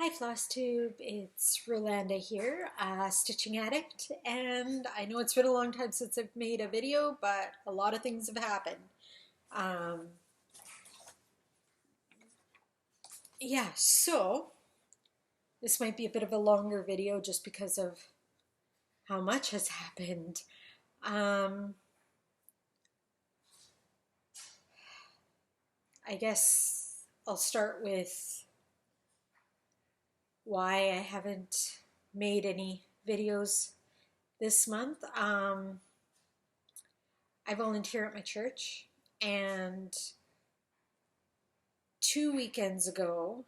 Hi FlossTube, it's Rolanda here, a stitching addict, and I know it's been a long time since I've made a video, but a lot of things have happened. Um, so this might be a bit of a longer video just because of how much has happened. Um, I guess I'll start with why I haven't made any videos this month. I volunteer at my church, and 2 weekends ago,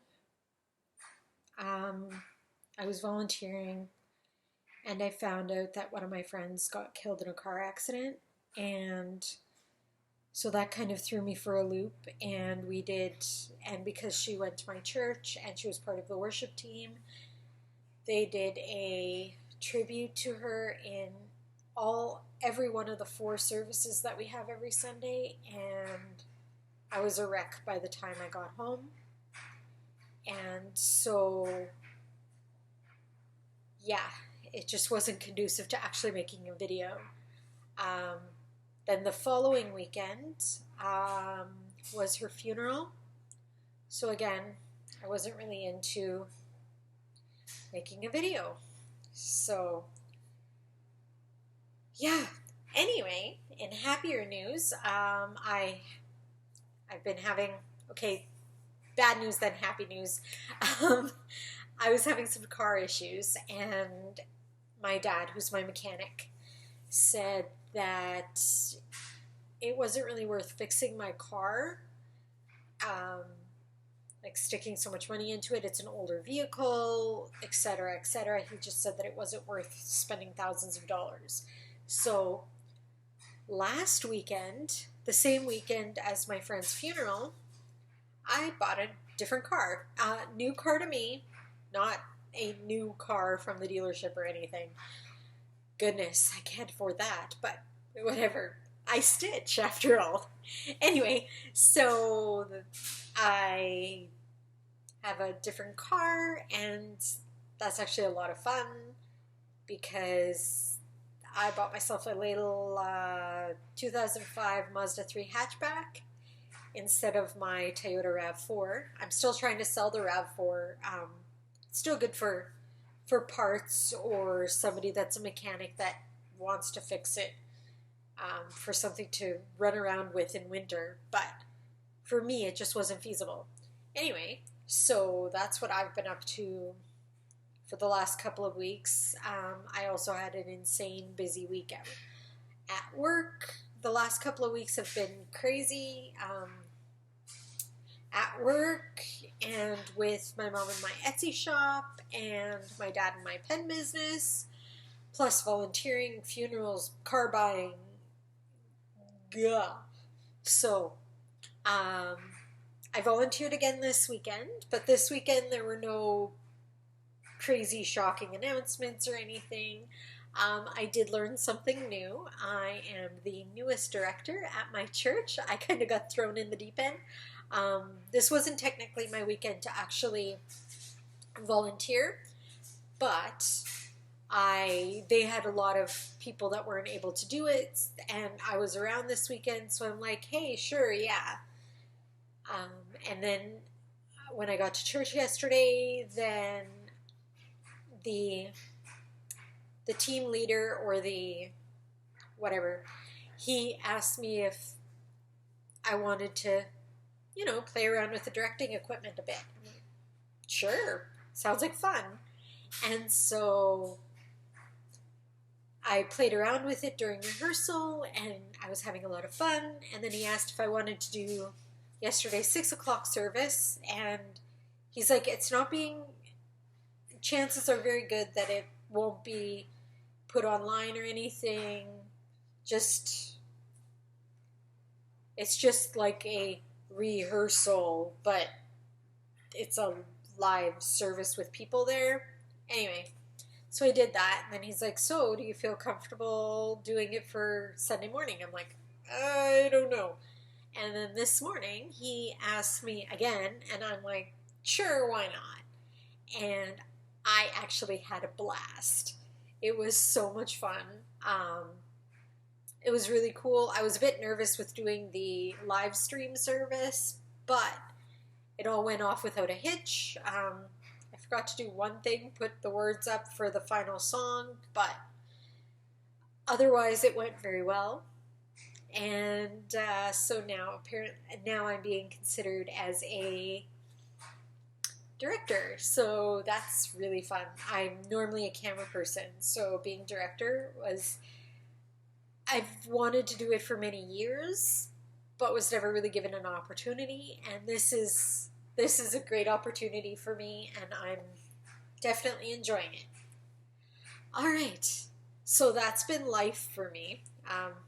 um, I was volunteering and I found out that one of my friends got killed in a car accident. And so that kind of threw me for a loop. And because she went to my church and she was part of the worship team, they did a tribute to her in every one of the 4 services that we have every Sunday. And I was a wreck by the time I got home. And so, yeah, it just wasn't conducive to actually making a video. Then the following weekend was her funeral. So again, I wasn't really into making a video. So, yeah. Anyway, in happier news, I've been having, bad news then happy news. I was having some car issues, and my dad, who's my mechanic, said that it wasn't really worth fixing my car, like sticking so much money into it. It's an older vehicle, etc., etc. He just said that it wasn't worth spending thousands of dollars. So last weekend, the same weekend as my friend's funeral, I bought a different car. New car to me, not a new car from the dealership or anything. Goodness, I can't afford that, but whatever. I stitch after all. Anyway, so I have a different car, and that's actually a lot of fun because I bought myself a little 2005 Mazda 3 hatchback instead of my Toyota RAV4. I'm still trying to sell the RAV4. It's still good for parts or somebody that's a mechanic that wants to fix it, for something to run around with in winter. But for me, it just wasn't feasible. Anyway, so that's what I've been up to for the last couple of weeks. I also had an insane busy week at work. The last couple of weeks have been crazy. At work and with my mom and my Etsy shop and my dad and my pen business, plus volunteering, funerals, car buying. Gah. So, I volunteered again this weekend, but this weekend there were no crazy shocking announcements or anything. I did learn something new. I am the newest director at my church. I kind of got thrown in the deep end. This wasn't technically my weekend to actually volunteer, but they had a lot of people that weren't able to do it, and I was around this weekend, so I'm like, hey, sure, yeah. And then when I got to church yesterday, then the team leader or the whatever, he asked me if I wanted to, play around with the directing equipment a bit. I'm like, sure, sounds like fun. And so I played around with it during rehearsal, and I was having a lot of fun. And then he asked if I wanted to do yesterday's 6 o'clock service, and he's like, chances are very good that it won't be put online or anything. It's just like a rehearsal, but it's a live service with people there. Anyway, so I did that, and then he's like, so do you feel comfortable doing it for Sunday morning? I'm like, I don't know. And then this morning he asked me again, and I'm like, sure, why not? and I actually had a blast. It was so much fun. It was really cool. I was a bit nervous with doing the live stream service, but it all went off without a hitch. I forgot to do one thing, put the words up for the final song, but otherwise it went very well. And so now I'm being considered as a director, so that's really fun. I'm normally a camera person, so being director I've wanted to do it for many years, but was never really given an opportunity, and this is a great opportunity for me, and I'm definitely enjoying it. All right, so that's been life for me.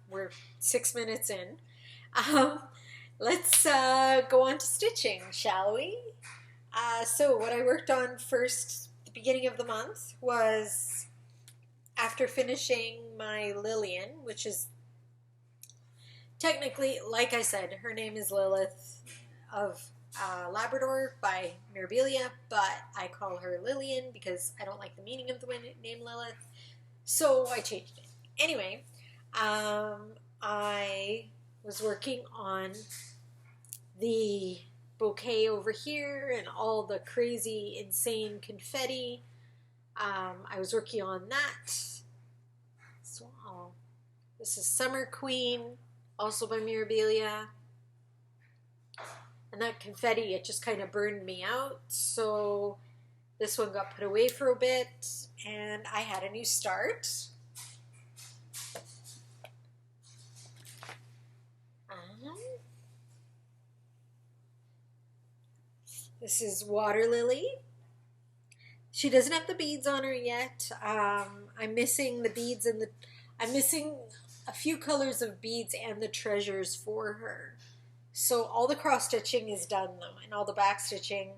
We're 6 minutes in. Let's go on to stitching, shall we? So what I worked on first, the beginning of the month, was after finishing my Lillian, which is technically, like I said, her name is Lilith of Labrador by Mirabilia, but I call her Lillian because I don't like the meaning of the name Lilith, so I changed it. Anyway, I was working on the bouquet over here and all the crazy, insane confetti. I was working on that. So this is Summer Queen, also by Mirabilia. And that confetti, it just kind of burned me out. So this one got put away for a bit, and I had a new start. This is Water Lily. She doesn't have the beads on her yet. I'm missing the beads and I'm missing a few colors of beads and the treasures for her. So all the cross stitching is done though, and all the back stitching.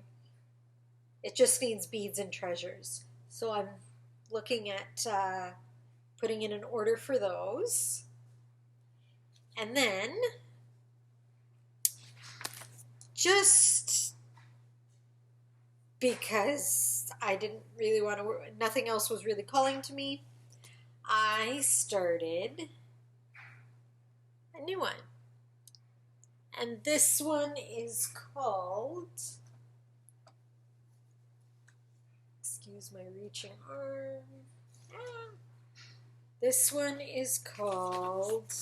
It just needs beads and treasures. So I'm looking at putting in an order for those. And then just because I didn't really want to work, nothing else was really calling to me, I started a new one. And this one is called, excuse my reaching arm, this one is called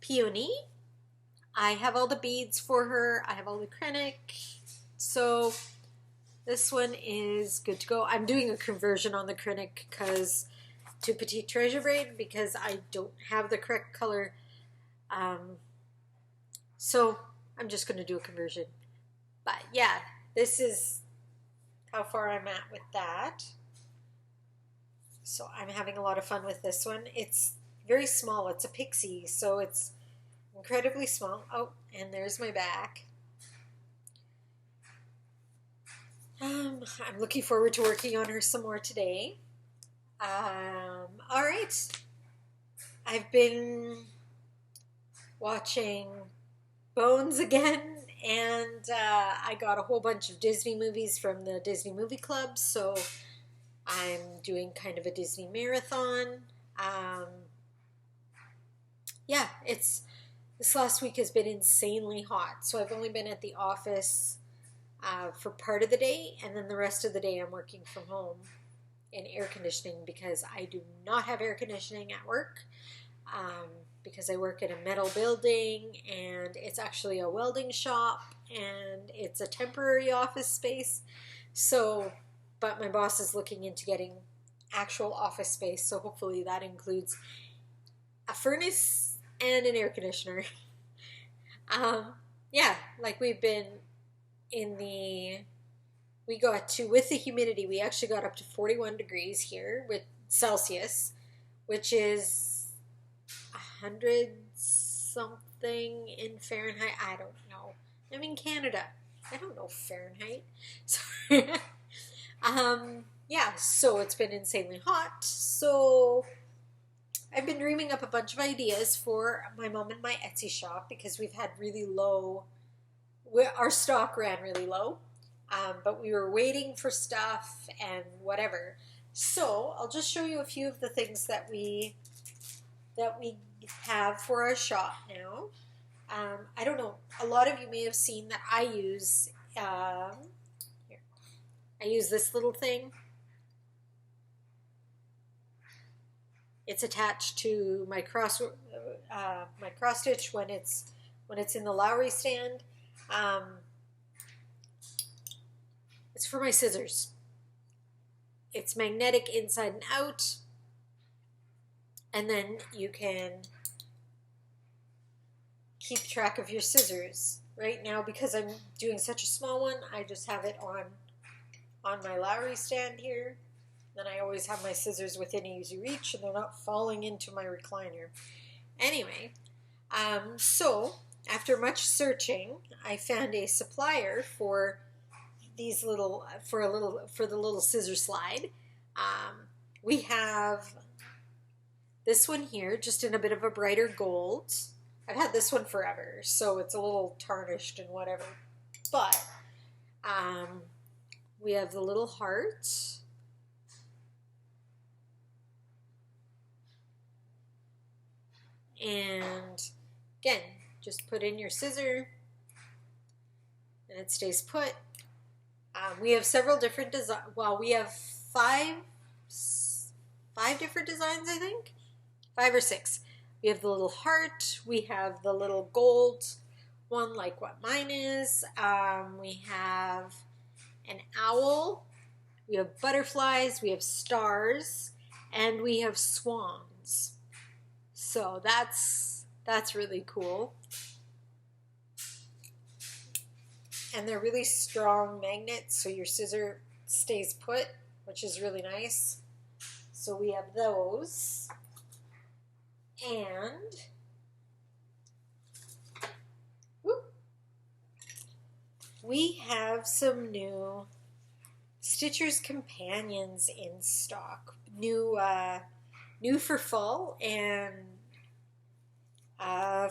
Peony. I have all the beads for her, I have all the Krennic, so this one is good to go. I'm doing a conversion on the Krennic to Petite Treasure Braid because I don't have the correct color. So I'm just going to do a conversion. But yeah, this is how far I'm at with that. So I'm having a lot of fun with this one. It's very small. It's a pixie, so it's incredibly small. Oh, and there's my back. I'm looking forward to working on her some more today. All right. I've been watching Bones again, and I got a whole bunch of Disney movies from the Disney Movie Club, so I'm doing kind of a Disney marathon. Yeah, this last week has been insanely hot, so I've only been at the office for part of the day, and then the rest of the day I'm working from home in air conditioning because I do not have air conditioning at work because I work in a metal building, and it's actually a welding shop, and it's a temporary office space. So, but my boss is looking into getting actual office space, so hopefully that includes a furnace and an air conditioner. Yeah, like we've been with the humidity, we actually got up to 41 degrees here with Celsius, which is 100 something in Fahrenheit. I don't know. I'm in Canada. I don't know Fahrenheit. Sorry. Yeah, so it's been insanely hot. So I've been dreaming up a bunch of ideas for my mom and my Etsy shop because we've had really low, our stock ran really low. but we were waiting for stuff and whatever. So I'll just show you a few of the things that we have for our shop now. I don't know, a lot of you may have seen that I use here. I use this little thing. It's attached to my cross stitch when it's in the Lowry stand. It's for my scissors. It's magnetic inside and out, and then you can keep track of your scissors. Right now, because I'm doing such a small one, I just have it on my Lowry stand here. Then I always have my scissors within easy reach, and they're not falling into my recliner. Anyway, so after much searching, I found a supplier for these for the little scissor slide. We have this one here, just in a bit of a brighter gold. I've had this one forever, so it's a little tarnished and whatever. But we have the little heart. And again, just put in your scissor and it stays put. We have several different designs. Well, we have five different designs, I think. 5 or 6. We have the little heart. We have the little gold one, like what mine is. We have an owl. We have butterflies. We have stars. And we have swans. So that's really cool. And they're really strong magnets, so your scissor stays put, which is really nice. So we have those. And we have some new Stitcher's Companions in stock. New for fall and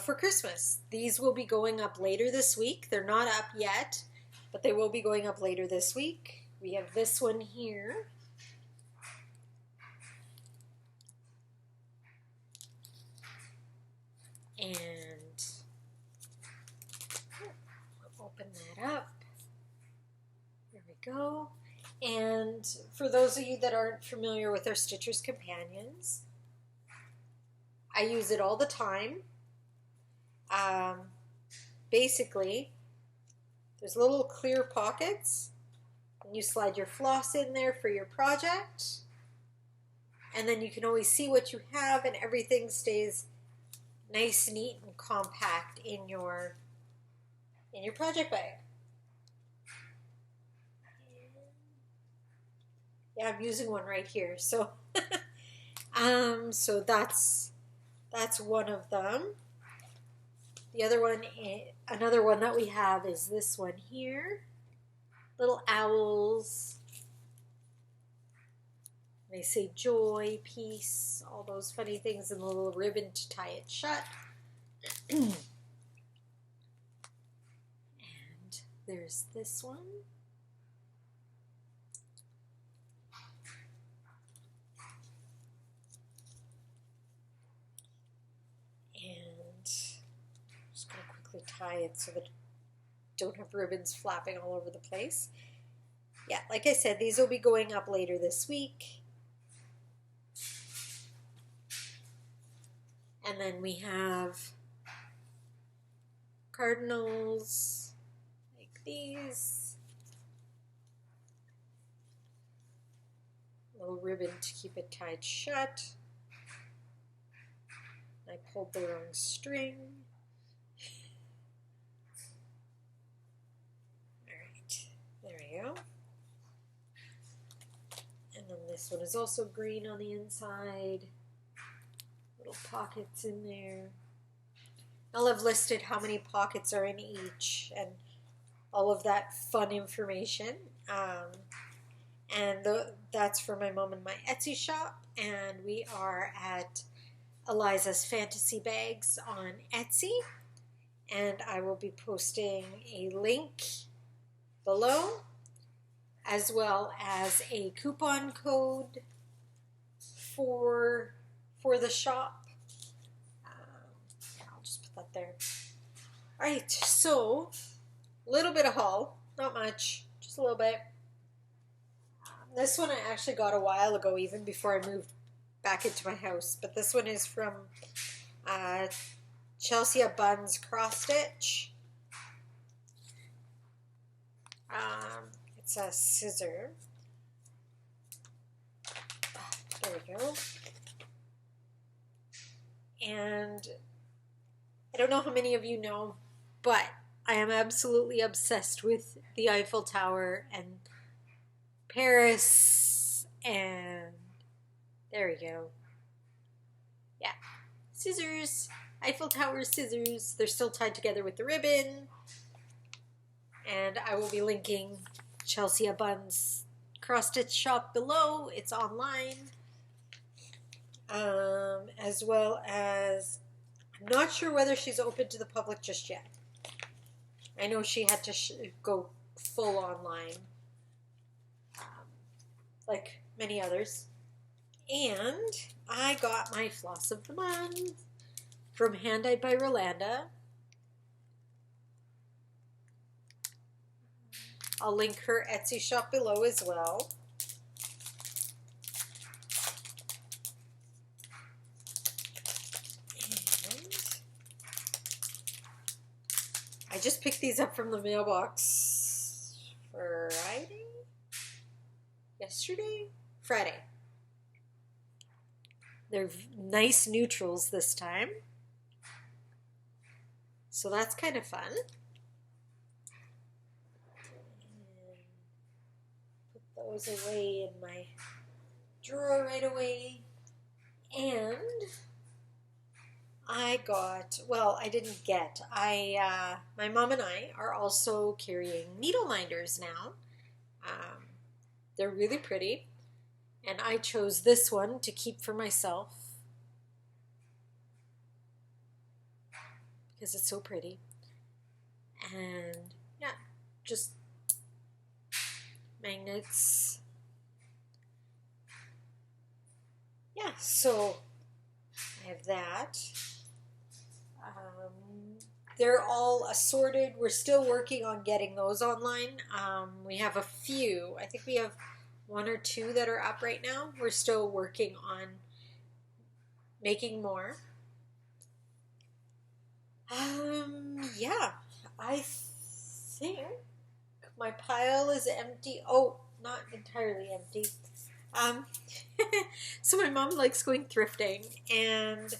for Christmas. These will be going up later this week. They're not up yet, but they will be going up later this week. We have this one here. And open that up. There we go. And for those of you that aren't familiar with our Stitcher's Companions, I use it all the time. Basically, there's little clear pockets, and you slide your floss in there for your project, and then you can always see what you have, and everything stays nice, neat, and compact in your project bag. Yeah, I'm using one right here, so so that's one of them. The other one, another one that we have is this one here. Little owls. They say joy, peace, all those funny things, and the little ribbon to tie it shut. And there's this one. Tie it so that don't have ribbons flapping all over the place. Yeah, like I said, these will be going up later this week. And then we have cardinals like these. A little ribbon to keep it tied shut. I pulled the wrong string. Go. And then this one is also green on the inside. Little pockets in there. I'll have listed how many pockets are in each and all of that fun information. And that's for my mom and my Etsy shop. And we are at Eliza's Fantasy Bags on Etsy. And I will be posting a link below. as well as a coupon code for the shop. I'll just put that there. All right, so a little bit of haul, not much, just a little bit. This one I actually got a while ago, even before I moved back into my house. But this one is from Chelsea Buns Cross Stitch. It's a scissor. There we go. And I don't know how many of you know, but I am absolutely obsessed with the Eiffel Tower and Paris, and there we go. Yeah, scissors, Eiffel Tower scissors. They're still tied together with the ribbon. And I will be linking Chelsea Buns Cross Stitch shop below. It's online. As well as, I'm not sure whether she's open to the public just yet. I know she had to go full online, like many others. And I got my floss of the month from Hand Dyed by Rolanda. I'll link her Etsy shop below as well. And I just picked these up from the mailbox Friday? Yesterday? Friday. They're nice neutrals this time. So that's kind of fun. Those away in my drawer right away. And I got, well, I didn't get, my mom and I are also carrying needle minders now. They're really pretty, and I chose this one to keep for myself because it's so pretty. And yeah, just magnets. Yeah, so I have that. They're all assorted. We're still working on getting those online. We have a few. I think we have one or two that are up right now. We're still working on making more. Yeah, I think my pile is empty. Oh, not entirely empty. So my mom likes going thrifting, and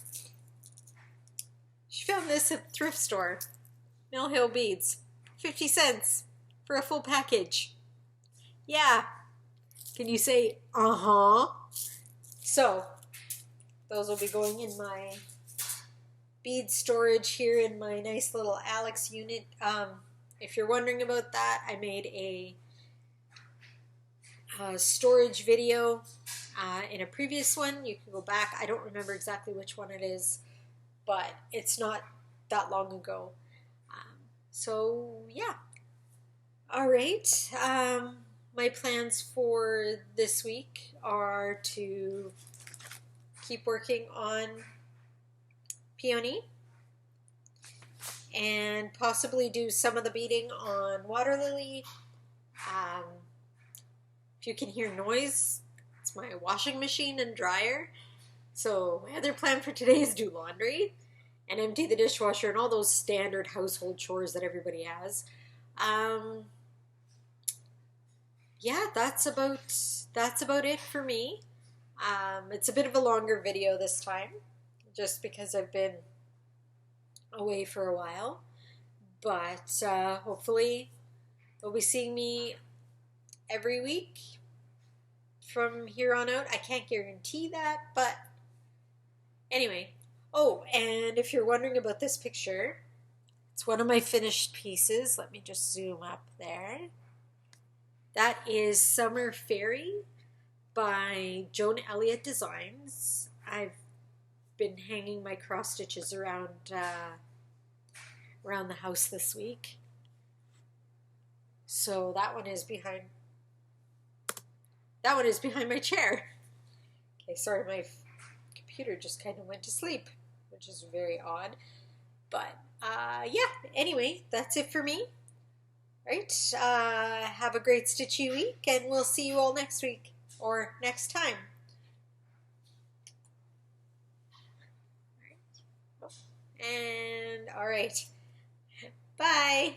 she found this at the thrift store. Mill Hill beads, 50 cents for a full package. Yeah. Can you say, uh-huh? So, those will be going in my bead storage here in my nice little Alex unit. If you're wondering about that, I made a storage video in a previous one. You can go back. I don't remember exactly which one it is, but it's not that long ago. So, yeah. All right. My plans for this week are to keep working on peony and possibly do some of the beading on water lily. If you can hear noise, it's my washing machine and dryer. So my other plan for today is do laundry and empty the dishwasher and all those standard household chores that everybody has. Yeah, that's about it for me. It's a bit of a longer video this time, just because I've been away for a while. But hopefully you'll be seeing me every week from here on out. I can't guarantee that, but anyway. Oh, and if you're wondering about this picture, it's one of my finished pieces. Let me just zoom up there. That is Summer Fairy by Joan Elliott Designs. I've been hanging my cross stitches around the house this week. So that one is behind That one is behind my chair. Okay, sorry, my computer just kind of went to sleep, which is very odd. But yeah, anyway, that's it for me. Right? Have a great stitchy week, and we'll see you all next week or next time. And all right. Bye.